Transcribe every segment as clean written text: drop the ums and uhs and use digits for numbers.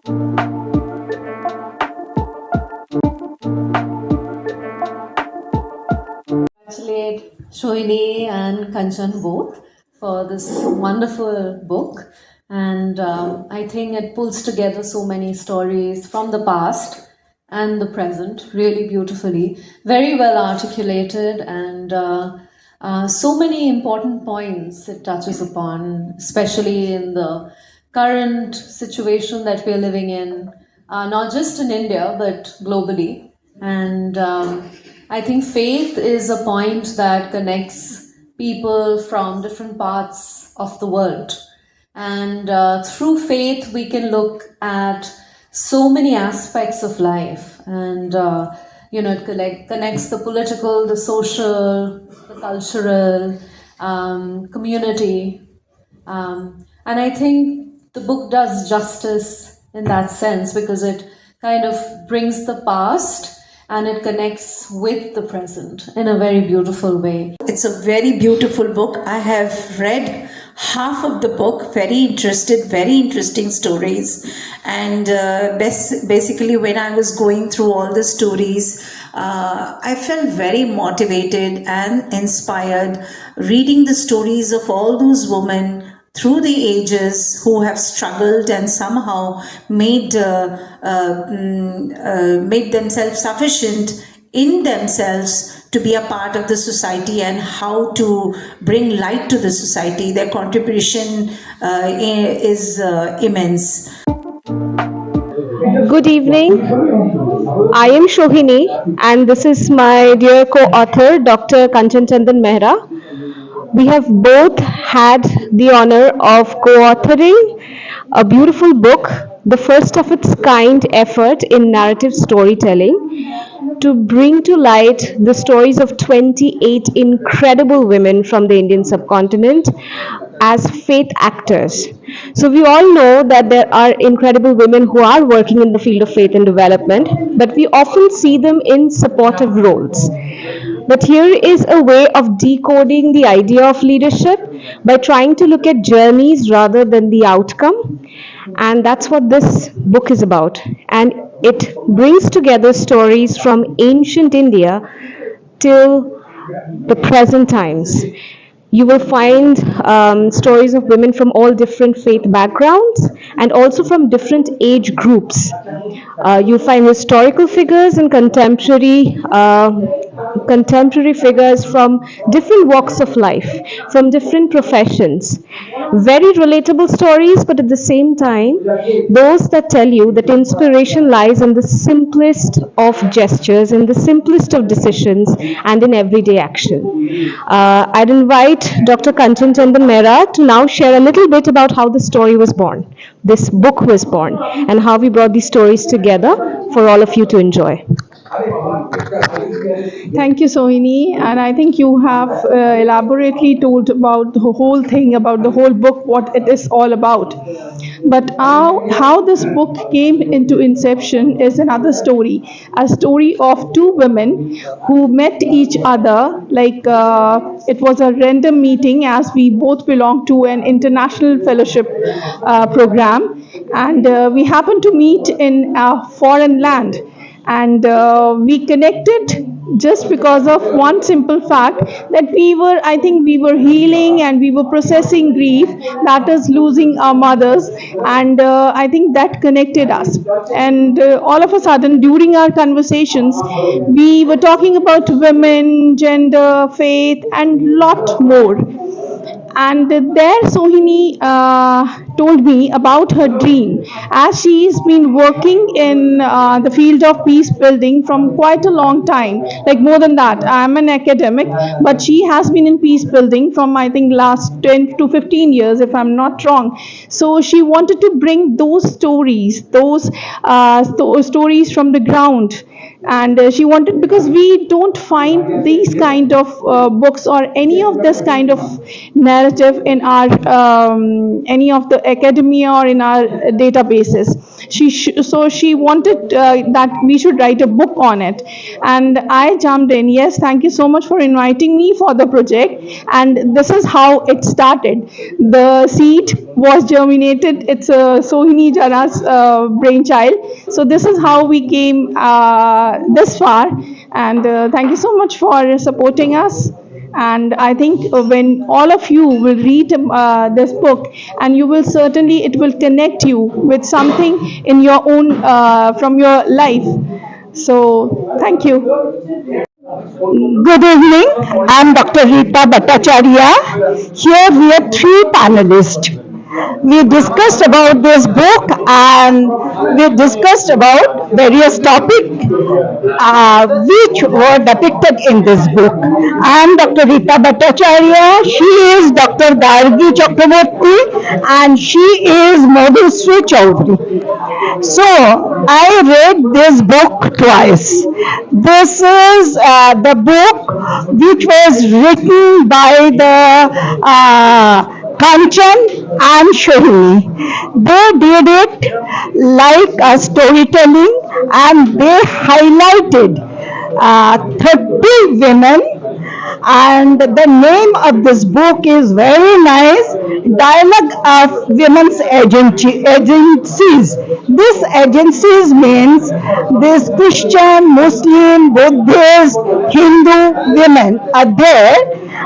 Congratulate Sohini and Kanchan both for this wonderful book. And I think it pulls together so many stories from the past and the present really beautifully. Very well articulated, and so many important points it touches upon, especially in the current situation that we're living in, not just in India, but globally. And I think faith is a point that connects people from different parts of the world. And through faith, we can look at so many aspects of life. And, it connects the political, the social, the cultural, community. And I think the book does justice in that sense because it kind of brings the past and it connects with the present in a very beautiful way. It's a very beautiful book. I have read half of the book, very interesting stories. And basically, when I was going through all the stories, I felt very motivated and inspired reading the stories of all those women through the ages who have struggled and somehow made themselves sufficient in themselves to be a part of the society and how to bring light to the society. Their contribution is immense. Good evening. I am Sohini, and this is my dear co-author, Dr. Kanchan Chandan Mehra. We have both had the honor of co-authoring a beautiful book, the first of its kind effort in narrative storytelling, to bring to light the stories of 28 incredible women from the Indian subcontinent as faith actors. So we all know that there are incredible women who are working in the field of faith and development, but we often see them in supportive roles. But here is a way of decoding the idea of leadership by trying to look at journeys rather than the outcome. And that's what this book is about. And it brings together stories from ancient India till the present times. You will find stories of women from all different faith backgrounds and also from different age groups. You'll find historical figures and contemporary figures from different walks of life, from different professions. Very relatable stories, but at the same time, those that tell you that inspiration lies in the simplest of gestures, in the simplest of decisions, and in everyday action. I'd invite Dr. Kanchan Chandan Mehra to now share a little bit about how the story was born, this book was born, and how we brought these stories together for all of you to enjoy. Thank you, Sohini. And I think you have elaborately told about the whole thing, about the whole book, what it is all about. But how this book came into inception is another story, a story of two women who met each other. It was a random meeting, as we both belong to an international fellowship program, and we happened to meet in a foreign land. And we connected just because of one simple fact that I think we were healing and we were processing grief, that is losing our mothers. And I think that connected us. And all of a sudden, during our conversations, we were talking about women, gender, faith, and lot more. And there Sohini told me about her dream, as she's been working in the field of peace building from quite a long time, like more than that. I'm an academic, but she has been in peace building from, I think, last 10 to 15 years, if I'm not wrong. So she wanted to bring those stories, stories from the ground. And she wanted, because we don't find these kind of books or any of this kind of narrative in our any of the academia or in our databases. So she wanted that we should write a book on it, and I jumped in. Yes, thank you so much for inviting me for the project. And this is how it started. The seed was germinated. It's a Sohini Jana's brainchild. So this is how we came this far. And thank you so much for supporting us. And I think when all of you will read this book, and you will certainly, it will connect you with something in your own from your life. So thank you. Good evening. I'm Dr. Rita Bhattacharya. Here we have three panelists. We discussed about this book and we discussed about various topics which were depicted in this book. I am Dr. Rita Bhattacharya. She is Dr. Gargi Chakraborty and she is Madhusri Chaudhary. So I read this book twice. This is the book which was written by the Kanchan and Sohini. They did it like a storytelling and they highlighted 30 women, and the name of this book is very nice, Dialogue of Women's Agencies. This agencies means this Christian, Muslim, Buddhist, Hindu women are there,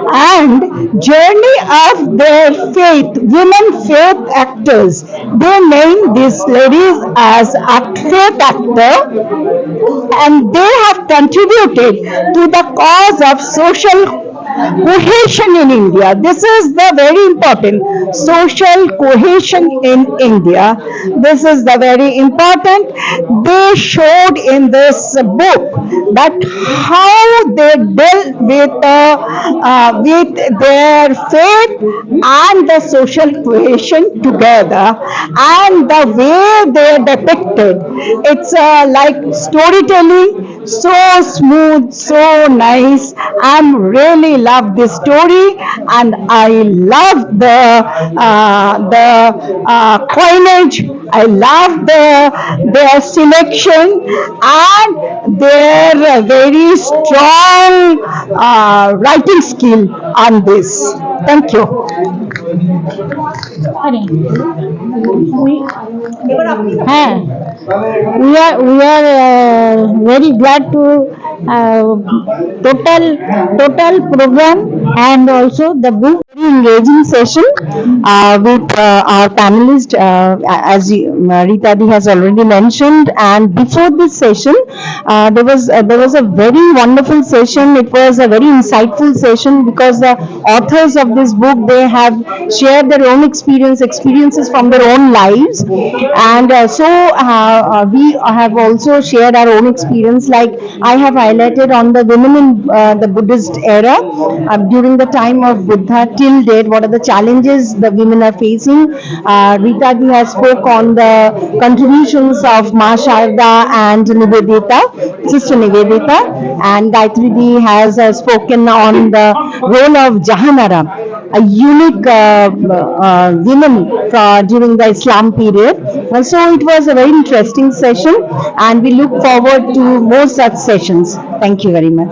and journey of their faith, women faith actors. They name these ladies as faith actor, and they have contributed to the cause of social cohesion in India. This is the very important social cohesion in India. This is the very important. They showed in this book that how they dealt with their faith and the social cohesion together, and the way they depicted. It's like storytelling, so smooth, so nice. I'm really love this story, and I love the coinage. I love their selection and their very strong writing skill on this. Thank you. হ্যাঁ, we are very glad to total program and also the book. Very engaging session with our panelist, as Rita Di has already mentioned. And before this session, there was a very wonderful session. It was a very insightful session because the authors of this book, they have shared their own experiences from their own lives, and we have also shared our own experience. Like I have highlighted on the women in the Buddhist era during the time of Buddha till date. What are the challenges the women are facing? Rita Di has spoke on the contributions of Ma Sharda and Nivedita, Sister Nivedita, and Gayatri Di has spoken on the role of Jahanara, a unique women during the Islam period. And so it was a very interesting session, and we look forward to more such sessions. Thank you very much.